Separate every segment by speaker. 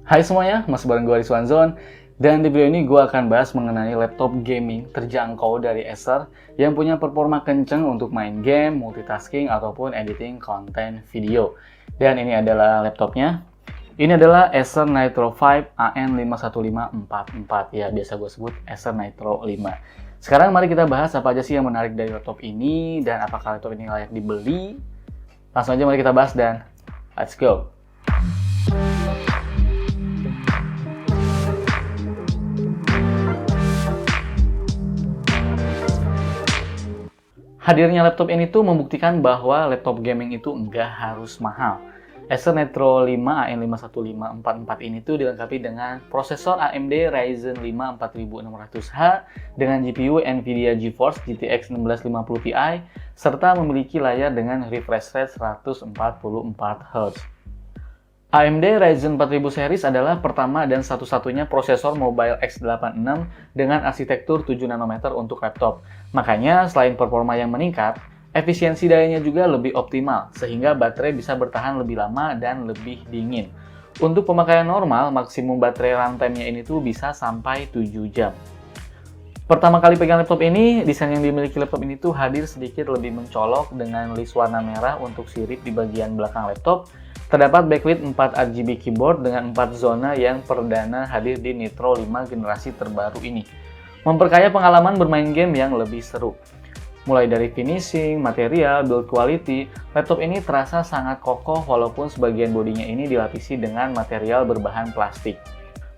Speaker 1: Hai semuanya, masih bareng gue Rizwanzon. Dan di video ini gue akan bahas mengenai laptop gaming terjangkau dari Acer yang punya performa kenceng untuk main game, multitasking, ataupun editing konten video. Dan ini adalah laptopnya. Ini adalah Acer Nitro 5 AN51544. Ya, biasa gue sebut Acer Nitro 5. Sekarang mari kita bahas apa aja sih yang menarik dari laptop ini dan apakah laptop ini layak dibeli. Langsung aja mari kita bahas dan let's go. Hadirnya laptop ini tuh membuktikan bahwa laptop gaming itu nggak harus mahal. Acer Nitro 5 AN51544 ini tuh dilengkapi dengan prosesor AMD Ryzen 5 4600H dengan GPU Nvidia GeForce GTX 1650 Ti serta memiliki layar dengan refresh rate 144Hz. AMD Ryzen 4000 series adalah pertama dan satu-satunya prosesor mobile x86 dengan arsitektur 7 nanometer untuk laptop. Makanya, selain performa yang meningkat, efisiensi dayanya juga lebih optimal, sehingga baterai bisa bertahan lebih lama dan lebih dingin. Untuk pemakaian normal, maksimum baterai runtime-nya ini tuh bisa sampai 7 jam. Pertama kali pegang laptop ini, desain yang dimiliki laptop ini tuh hadir sedikit lebih mencolok dengan list warna merah untuk sirip di bagian belakang laptop. Terdapat backlit 4 RGB keyboard dengan 4 zona yang perdana hadir di Nitro 5 generasi terbaru ini. Memperkaya pengalaman bermain game yang lebih seru. Mulai dari finishing, material, build quality, laptop ini terasa sangat kokoh walaupun sebagian bodinya ini dilapisi dengan material berbahan plastik.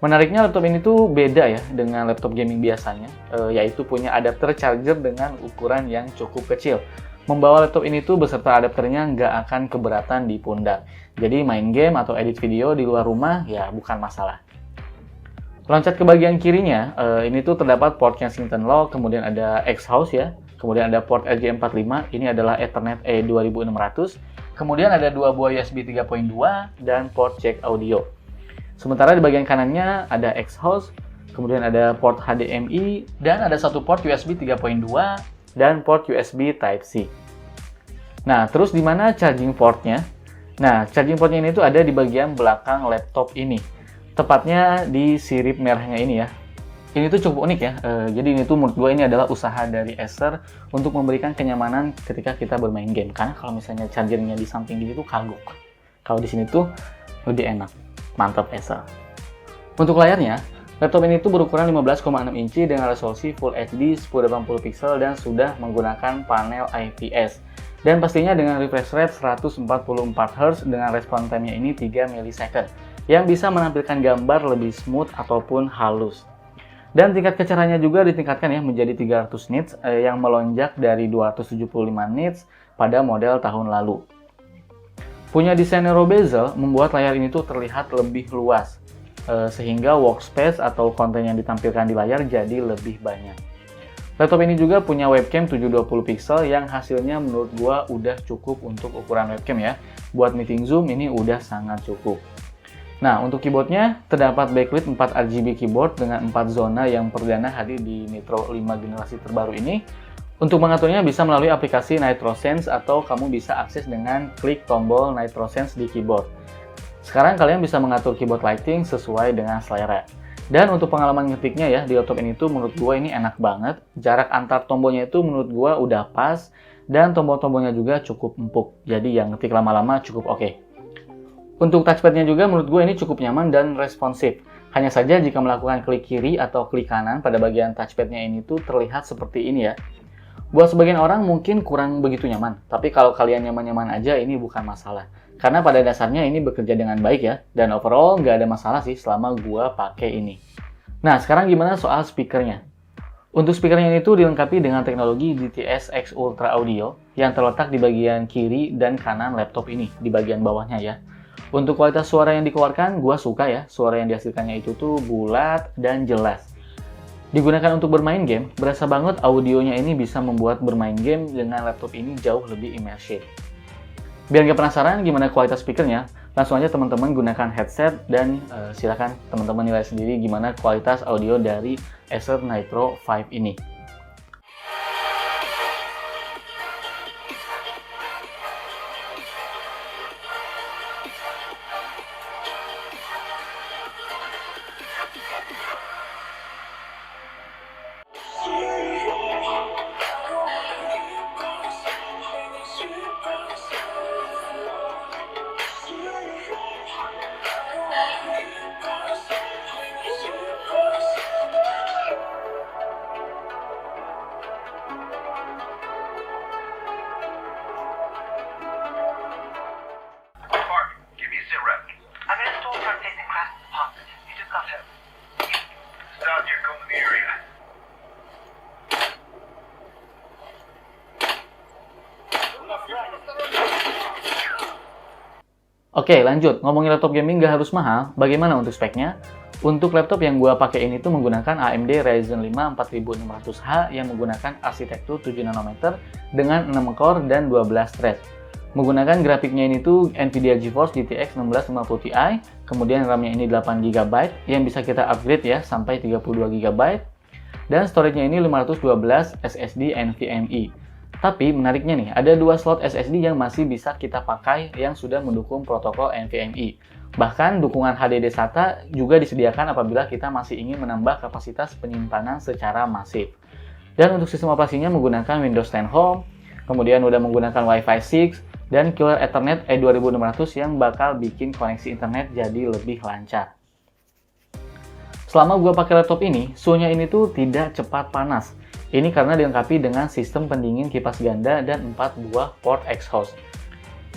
Speaker 1: Menariknya laptop ini tuh beda ya dengan laptop gaming biasanya, yaitu punya adapter charger dengan ukuran yang cukup kecil. Membawa laptop ini tuh beserta adapternya nggak akan keberatan di pundak. Jadi main game atau edit video di luar rumah ya bukan masalah. Loncat ke bagian kirinya, ini tuh terdapat port Kensington Lock, kemudian ada X-House ya, kemudian ada port RJ45, ini adalah Ethernet E2600, kemudian ada dua buah USB 3.2 dan port jack audio. Sementara di bagian kanannya ada X-House, kemudian ada port HDMI, dan ada satu port USB 3.2 dan port USB Type-C. Nah, terus di mana charging portnya? Nah, charging portnya ini tuh ada di bagian belakang laptop ini. Tepatnya di sirip merahnya ini ya. Ini tuh cukup unik ya. Jadi ini tuh menurut gue ini adalah usaha dari Acer untuk memberikan kenyamanan ketika kita bermain game. Karena kalau misalnya chargernya di samping gini tuh kagok. Kalau di sini tuh lebih enak. Mantap Acer. Untuk layarnya, laptop ini tuh berukuran 15,6 inci dengan resolusi Full HD 1080 pixel dan sudah menggunakan panel IPS. Dan pastinya dengan refresh rate 144Hz dengan respon time-nya ini 3 ms yang bisa menampilkan gambar lebih smooth ataupun halus. Dan tingkat kecerahannya juga ditingkatkan ya menjadi 300 nits yang melonjak dari 275 nits pada model tahun lalu. Punya desain narrow bezel membuat layar ini tuh terlihat lebih luas. Sehingga workspace atau konten yang ditampilkan di layar jadi lebih banyak. Laptop ini juga punya webcam 720 pixel yang hasilnya menurut gua udah cukup untuk ukuran webcam ya. Buat meeting Zoom ini udah sangat cukup. Nah, untuk keyboardnya terdapat backlit 4 RGB keyboard dengan 4 zona yang perdana hadir di Nitro 5 generasi terbaru ini. Untuk mengaturnya bisa melalui aplikasi NitroSense atau kamu bisa akses dengan klik tombol NitroSense di keyboard. Sekarang kalian bisa mengatur keyboard lighting sesuai dengan selera. Dan untuk pengalaman ngetiknya ya, di laptop ini tuh menurut gue ini enak banget. Jarak antar tombolnya itu menurut gue udah pas. Dan tombol-tombolnya juga cukup empuk. Jadi yang ngetik lama-lama cukup oke. Untuk touchpadnya juga menurut gue ini cukup nyaman dan responsif. Hanya saja jika melakukan klik kiri atau klik kanan pada bagian touchpadnya ini tuh terlihat seperti ini ya. Buat sebagian orang mungkin kurang begitu nyaman. Tapi kalau kalian nyaman-nyaman aja ini bukan masalah. Karena pada dasarnya ini bekerja dengan baik ya, dan overall nggak ada masalah sih selama gua pakai ini. Nah, sekarang gimana soal speakernya? Untuk speakernya ini tuh dilengkapi dengan teknologi DTS X Ultra Audio yang terletak di bagian kiri dan kanan laptop ini, di bagian bawahnya ya. Untuk kualitas suara yang dikeluarkan, gua suka ya, suara yang dihasilkannya itu tuh bulat dan jelas. Digunakan untuk bermain game, berasa banget audionya ini bisa membuat bermain game dengan laptop ini jauh lebih immersive. Biar nggak penasaran gimana kualitas speakernya, langsung aja teman-teman gunakan headset dan silakan teman-teman nilai sendiri gimana kualitas audio dari Acer Nitro 5 ini.
Speaker 2: Not him. Down here, combing the area.
Speaker 1: Oke, lanjut. Ngomongin laptop gaming nggak harus mahal. Bagaimana untuk speknya? Untuk laptop yang gua pakai ini tuh menggunakan AMD Ryzen 5 4600H yang menggunakan arsitektur 7 nanometer dengan 6 core dan 12 thread. Menggunakan grafiknya ini tuh Nvidia GeForce GTX 1650 Ti, kemudian RAM-nya ini 8GB yang bisa kita upgrade ya sampai 32GB, dan storage-nya ini 512 SSD NVMe. Tapi menariknya nih, ada dua slot SSD yang masih bisa kita pakai yang sudah mendukung protokol NVMe. Bahkan dukungan HDD SATA juga disediakan apabila kita masih ingin menambah kapasitas penyimpanan secara masif. Dan untuk sistem operasinya menggunakan Windows 10 Home, kemudian udah menggunakan Wi-Fi 6, dan Killer Ethernet E2600 yang bakal bikin koneksi internet jadi lebih lancar. Selama gue pakai laptop ini, suhunya ini tuh tidak cepat panas. Ini karena dilengkapi dengan sistem pendingin kipas ganda dan 4 buah port exhaust.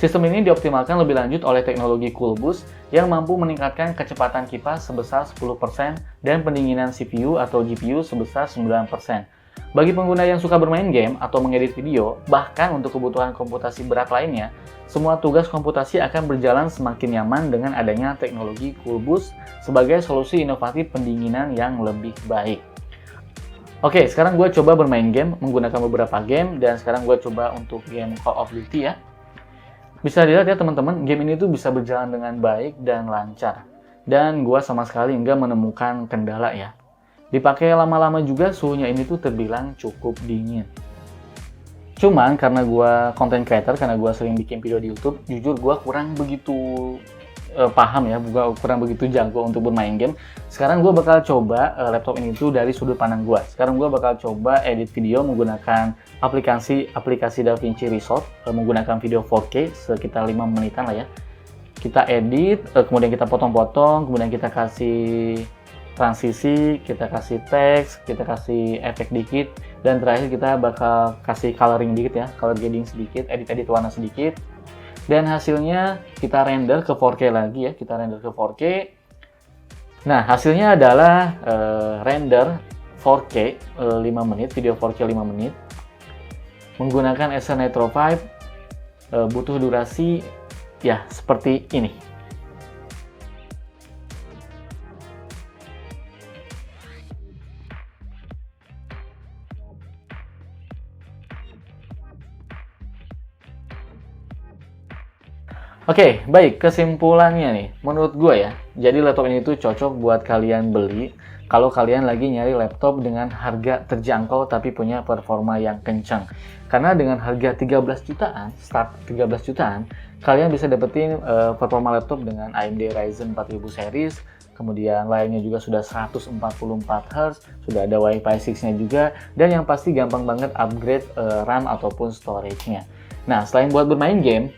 Speaker 1: Sistem ini dioptimalkan lebih lanjut oleh teknologi CoolBoost yang mampu meningkatkan kecepatan kipas sebesar 10% dan pendinginan CPU atau GPU sebesar 9%. Bagi pengguna yang suka bermain game atau mengedit video, bahkan untuk kebutuhan komputasi berat lainnya, semua tugas komputasi akan berjalan semakin nyaman dengan adanya teknologi CoolBoost sebagai solusi inovatif pendinginan yang lebih baik. Oke, sekarang gue coba bermain game menggunakan beberapa game, dan sekarang gue coba untuk game Call of Duty ya. Bisa dilihat ya teman-teman, game ini tuh bisa berjalan dengan baik dan lancar. Dan gue sama sekali nggak menemukan kendala ya. Dipakai lama-lama juga suhunya ini tuh terbilang cukup dingin. Cuman karena gue content creator, karena gue sering bikin video di YouTube, jujur gue kurang begitu paham ya, kurang begitu jago untuk bermain game. Sekarang gue bakal coba laptop ini tuh dari sudut pandang gue. Sekarang gue bakal coba edit video menggunakan aplikasi DaVinci Resolve, menggunakan video 4K sekitar 5 menitan lah ya. Kita edit, kemudian kita potong-potong, kemudian kita kasih transisi, kita kasih teks, kita kasih efek dikit, dan terakhir kita bakal kasih coloring dikit ya, color grading sedikit, edit warna sedikit. Dan hasilnya kita render ke 4K lagi ya, kita render ke 4K. Nah, hasilnya adalah render 4K 5 menit, video 4K 5 menit. Menggunakan Acer Nitro 5, butuh durasi ya seperti ini. Oke, baik, kesimpulannya nih, menurut gue ya, jadi laptop ini tuh cocok buat kalian beli kalau kalian lagi nyari laptop dengan harga terjangkau tapi punya performa yang kencang. Karena dengan harga 13 jutaan, start 13 jutaan, kalian bisa dapetin performa laptop dengan AMD Ryzen 4000 series, kemudian layarnya juga sudah 144 Hz, sudah ada Wi-Fi 6-nya juga, dan yang pasti gampang banget upgrade RAM ataupun storage-nya. Nah, selain buat bermain game,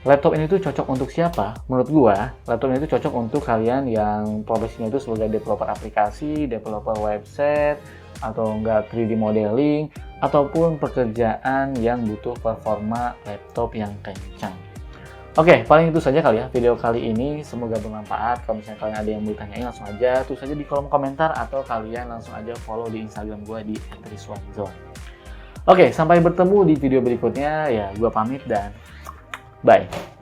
Speaker 1: laptop ini tuh cocok untuk siapa? Menurut gua, laptop ini tuh cocok untuk kalian yang profesinya itu sebagai developer aplikasi, developer website, atau enggak 3D modeling, ataupun pekerjaan yang butuh performa laptop yang kencang. Oke, paling itu saja kali ya video kali ini. Semoga bermanfaat. Kalau misalnya kalian ada yang mau ditanyain, langsung aja tulis aja di kolom komentar, atau kalian langsung aja follow di Instagram gua di @rizwanzone. Oke, sampai bertemu di video berikutnya. Ya, gua pamit dan bye.